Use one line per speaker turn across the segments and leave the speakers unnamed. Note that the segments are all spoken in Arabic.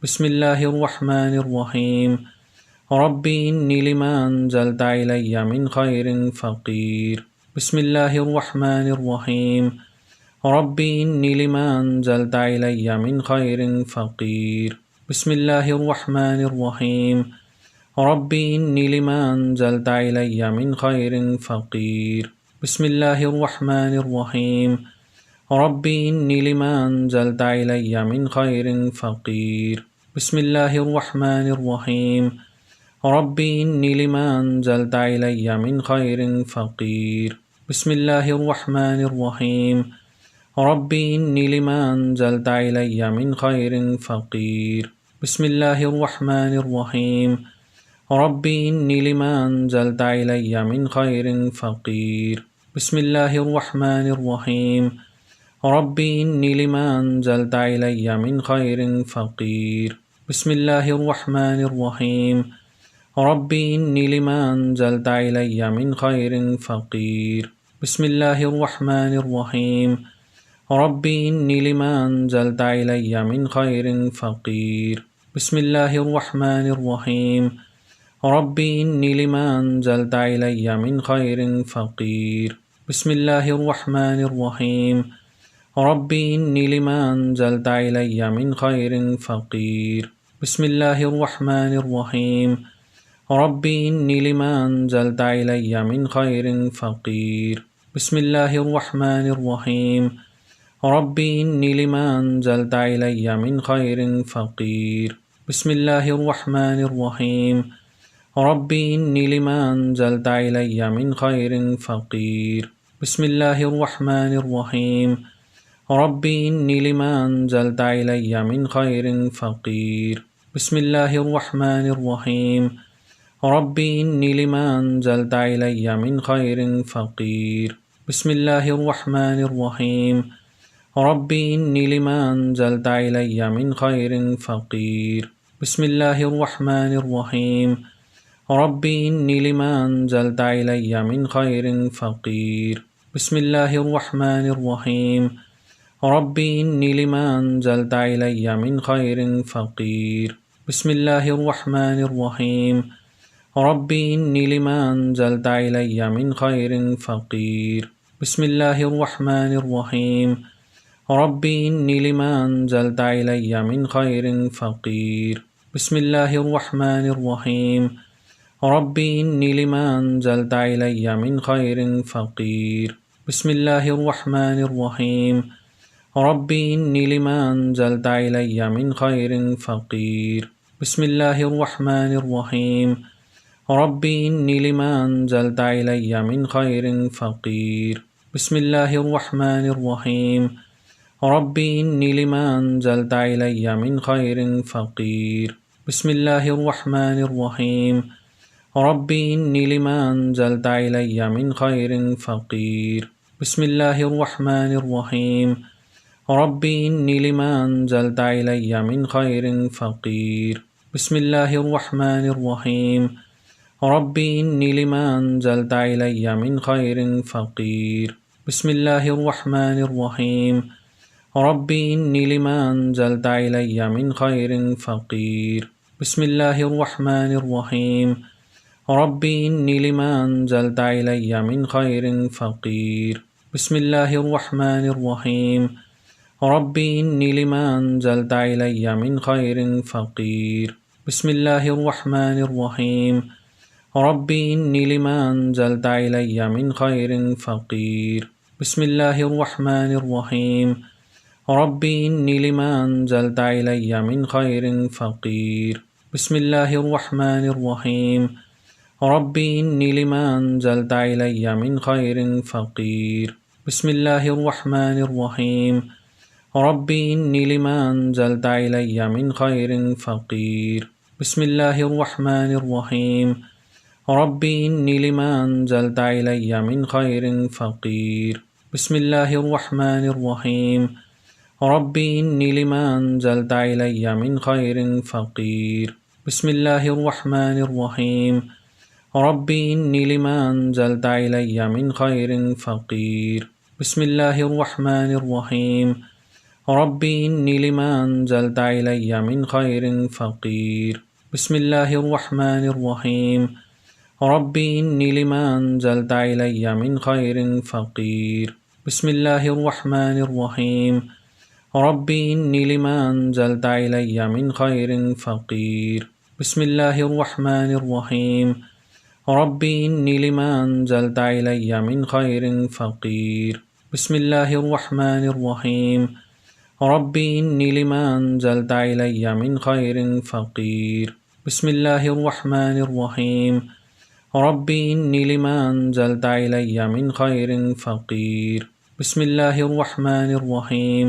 بسم الله الرحمن الرحيم. ربي إني لما أنزلت إلي من خير فقير. بسم الله الرحمن الرحيم. ربي إني لما أنزلت إلي من خير فقير. بسم الله الرحمن الرحيم. ربي إني لما أنزلت إلي من خير فقير. بسم الله الرحمن الرحيم. ربي إني لما أنزلت إلي من خير فقير. بسم الله الرحمن الرحيم. ربي إني لما أنزلت إلي من خير فقير. بسم الله الرحمن الرحيم. ربي إني لما أنزلت إلي من خير فقير. بسم الله الرحمن الرحيم. ربي إني لما أنزلت إلي من خير فقير. بسم الله الرحمن الرحيم. ربي إني لما أنزلت إلي من خير فقير. بسم الله الرحمن الرحيم. ربي إني لما أنزلت إلي من خير فقير. بسم الله الرحمن الرحيم. ربي إني لما أنزلت إلي من خير فقير. بسم الله الرحمن الرحيم. ربي إني لما أنزلت إلي من خير فقير. بسم الله الرحمن الرحيم. ربي إني لما أنزلت إلي من خير فقير. بسم الله الرحمن الرحيم. ربي إني لما أنزلت إلي من خير فقير. بسم الله الرحمن الرحيم. ربي إني لما أنزلت إلي من خير فقير. بسم الله الرحمن الرحيم. ربي إني لما أنزلت إلي من خير فقير. بسم الله الرحمن الرحيم. ربي إني لما أنزلت إلي من خير فقير. بسم الله الرحمن الرحيم. ربي إني لما أنزلت إلي من خير فقير. بسم الله الرحمن الرحيم. ربي إني لما أنزلت إلي من خير فقير. بسم الله الرحمن الرحيم. ربي إني لما أنزلت إلي من خير فقير. بسم الله الرحمن الرحيم. ربي إني لما أنزلت إلي من خير فقير. بسم الله الرحمن الرحيم. ربي إني لما أنزلت إلي من خير فقير. بسم الله الرحمن الرحيم. ربي إني لما أنزلت إلي من خير فقير. بسم الله الرحمن الرحيم. ربي إني لما أنزلت إلي من خير فقير. بسم الله الرحمن الرحيم. ربي إني لما أنزلت إلي من خير فقير. بسم الله الرحمن الرحيم. ربي إني لما أنزلت إلي من خير فقير. بسم الله الرحمن الرحيم. ربي إني لما أنزلت إلي من خير فقير. بسم الله الرحمن الرحيم. ربي إني لما أنزلت إلي من خير فقير. بسم الله الرحمن الرحيم. ربي إني لما أنزلت إلي من خير فقير. بسم الله الرحمن الرحيم. ربي إني لما أنزلت إلي من خير فقير. بسم الله الرحمن الرحيم. ربي إني لما أنزلت إلي من خير فقير. بسم الله الرحمن الرحيم. ربي إني لما أنزلت إلي من خير فقير. بسم الله الرحمن الرحيم. ربي إني لما أنزلت إلي من خير فقير. بسم الله الرحمن الرحيم. ربي إني لما أنزلت إلي من خير فقير. بسم الله الرحمن الرحيم. ربي إني لما أنزلت إلي من خير فقير. بسم الله الرحمن الرحيم. ربي إني لما أنزلت إلي من خير فقير. بسم الله الرحمن الرحيم. ربي إني لما أنزلت إلي من خير فقير. بسم الله الرحمن الرحيم. ربي إني لما أنزلت إلي من خير فقير. بسم الله الرحمن الرحيم. ربي إني لما أنزلت إلي من خير فقير. بسم الله الرحمن الرحيم. ربي إني لما أنزلت إلي من خير فقير. بسم الله الرحمن الرحيم. ربي إني لما أنزلت إلي من خير فقير. بسم الله الرحمن الرحيم. ربي إني لما أنزلت إلي من خير فقير. بسم الله الرحمن الرحيم. ربي إني لما أنزلت إلي من خير فقير. بسم الله الرحمن الرحيم. ربي إني لما أنزلت إلي من خير فقير. بسم الله الرحمن الرحيم. ربي إني لما أنزلت إلي من خير فقير. بسم الله الرحمن الرحيم. ربي إني لما أنزلت إلي من خير فقير. بسم الله الرحمن الرحيم.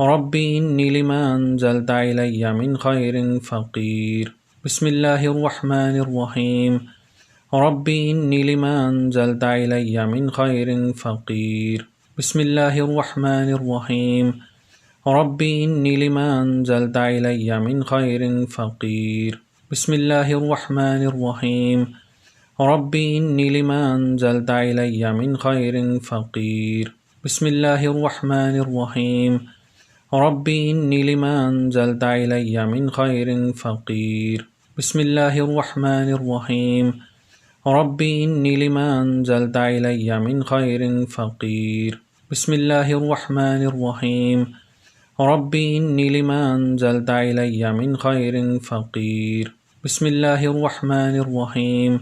ربي إني لما أنزلت إلي من خير فقير. بسم الله الرحمن الرحيم. ربي إني لما أنزلت إلي من خير فقير. بسم الله الرحمن الرحيم. ربي إني لما أنزلت إلي من خير فقير. بسم الله الرحمن الرحيم. ربي إني لما أنزلت إلي من خير فقير. بسم الله الرحمن الرحيم. ربي إني لما أنزلت إلي من خير فقير. بسم الله الرحمن الرحيم. ربي إني لما أنزلت إلي من خير فقير. بسم الله الرحمن الرحيم. ربي إني لما أنزلت إلي من خير فقير. بسم الله الرحمن الرحيم.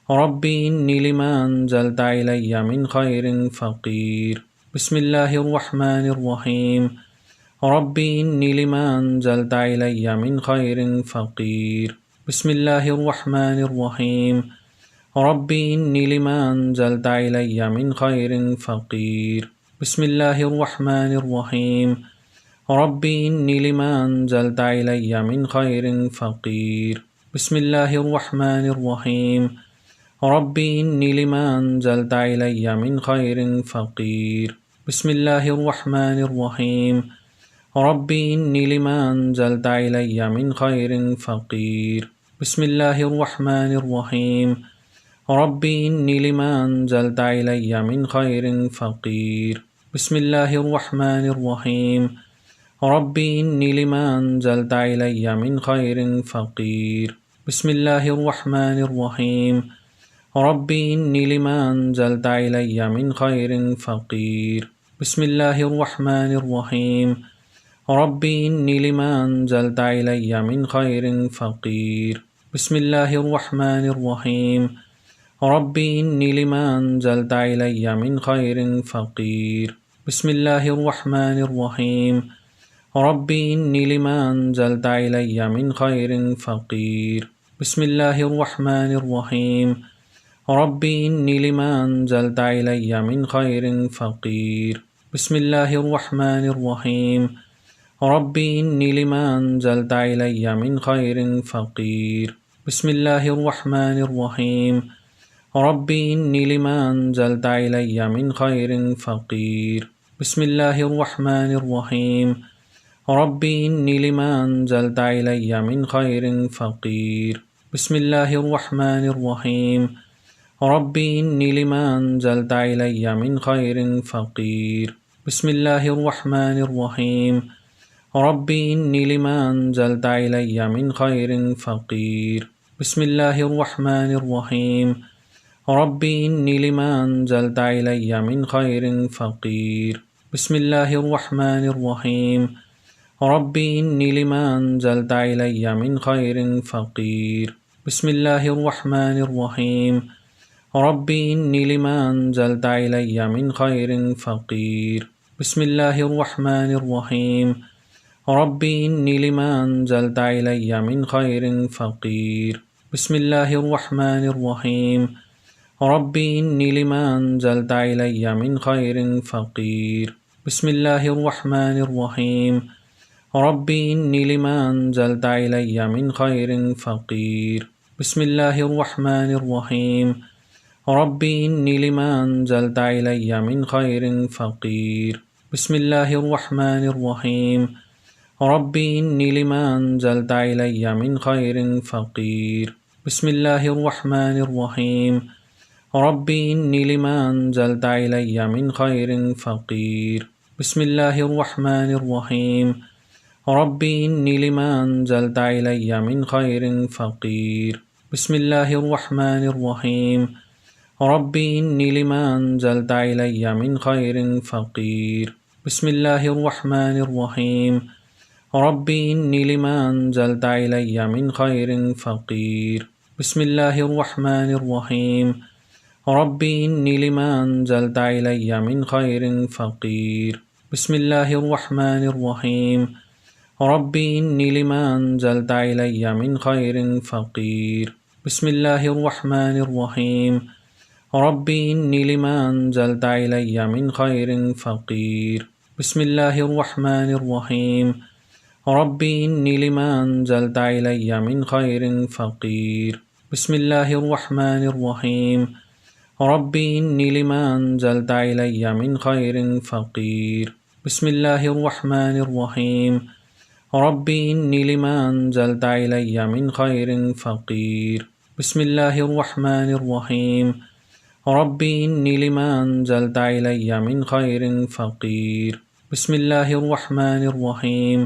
ربي إني لما أنزلت إلي من خير فقير. بسم الله الرحمن الرحيم. ربي إني لما أنزلت إلي من خير فقير. بسم الله الرحمن الرحيم. ربي إني لما أنزلت إلي من خير فقير. بسم الله الرحمن الرحيم. ربي إني لما أنزلت إلي من خير فقير. بسم الله الرحمن الرحيم. ربي إني لما أنزلت إلي من خير فقير. بسم الله الرحمن الرحيم. ربي إني لما أنزلت إلي من خير فقير. بسم الله الرحمن الرحيم. ربي إني لما أنزلت إلي من خير فقير. بسم الله الرحمن الرحيم. ربي إني لما أنزلت إلي من خير فقير. بسم الله الرحمن الرحيم. ربي إني لما أنزلت إلي من خير فقير. بسم الله الرحمن الرحيم. ربي إني لما أنزلت إلي من خير فقير. بسم الله الرحمن الرحيم. ربي إني لما أنزلت إلي من خير فقير. بسم الله الرحمن الرحيم. ربي إني لما أنزلت إلي من خير فقير. بسم الله الرحمن الرحيم. ربي إني لما أنزلت إلي من خير فقير. بسم الله الرحمن الرحيم. ربي إني لما أنزلت إلي من خير فقير. بسم الله الرحمن الرحيم. ربي إني لما أنزلت إلي من خير فقير. بسم الله الرحمن الرحيم. ربي إني لما أنزلت إلي من خير فقير. بسم الله الرحمن الرحيم. ربي إني لما أنزلت إلي من خير فقير. بسم الله الرحمن الرحيم. ربي إني لما أنزلت إلي من خير فقير. بسم الله الرحمن الرحيم. ربي إني لما أنزلت إلي من خير فقير. بسم الله الرحمن الرحيم. ربي إني لما أنزلت إلي من خير فقير. بسم الله الرحمن الرحيم. ربي إني لما أنزلت إلي من خير فقير. بسم الله الرحمن الرحيم. ربي إني لما أنزلت إلي من خير فقير. بسم الله الرحمن الرحيم. ربي إني لما أنزلت إلي من خير فقير. بسم الله الرحمن الرحيم. ربي إني لما أنزلت إلي من خير فقير. بسم الله الرحمن الرحيم. ربي إني لما أنزلت إلي من خير فقير. بسم الله الرحمن الرحيم. ربي إني لما أنزلت إلي من خير فقير. بسم الله الرحمن الرحيم. ربي إني لما أنزلت إلي من خير فقير. بسم الله الرحمن الرحيم رب إني لما أنزلت إلي من خير فقير بسم الله الرحمن الرحيم رب إني لما أنزلت إلي من خير فقير بسم الله الرحمن الرحيم رب إني لما أنزلت إلي من خير فقير بسم الله الرحمن الرحيم رب إني لما أنزلت إلي من خير فقير بسم الله الرحمن الرحيم رب إني لما أنزلت إلي من خير فقير بسم الله الرحمن الرحيم رب إني لما أنزلت إلي من خير فقير بسم الله الرحمن الرحيم رب إني لما أنزلت إلي من خير فقير بسم الله الرحمن الرحيم رب إني لما أنزلت إلي من خير فقير بسم الله الرحمن الرحيم رب إني لما أنزلت إلي من خير فقير بسم الله الرحمن الرحيم رب إني لما أنزلت إلي من خير فقير بسم الله الرحمن الرحيم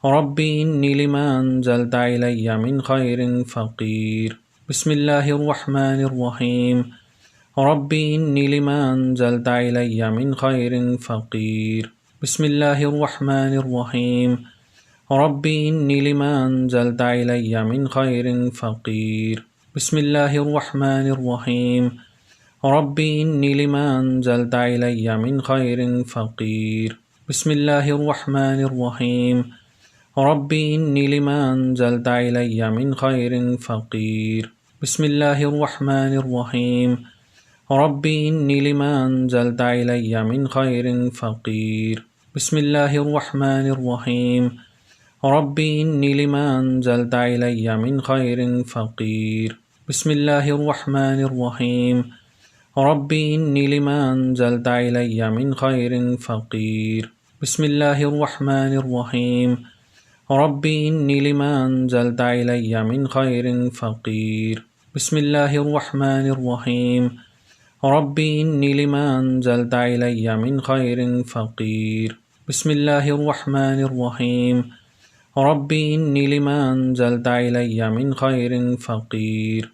رب إني لما أنزلت إلي من خير فقير بسم الله الرحمن الرحيم رب إني لما أنزلت إلي من خير فقير بسم الله الرحمن الرحيم رب إني لما أنزلت إلي من خير فقير بسم الله الرحمن الرحيم رب إني لما أنزلت إلي من خير فقير بسم الله الرحمن الرحيم رب إني لما أنزلت إلي من خير فقير بسم الله الرحمن الرحيم رب إني لما أنزلت إلي من خير فقير بسم الله الرحمن الرحيم رب إني لما أنزلت إلي من خير فقير بسم الله الرحمن الرحيم رب إني لما أنزلت إلي من خير فقير بسم الله الرحمن الرحيم رب إني لما أنزلت إلي من خير فقير بسم الله الرحمن الرحيم رب إني لما أنزلت إلي من خير فقير بسم الله الرحمن الرحيم رب إني لما أنزلت إلي من خير فقير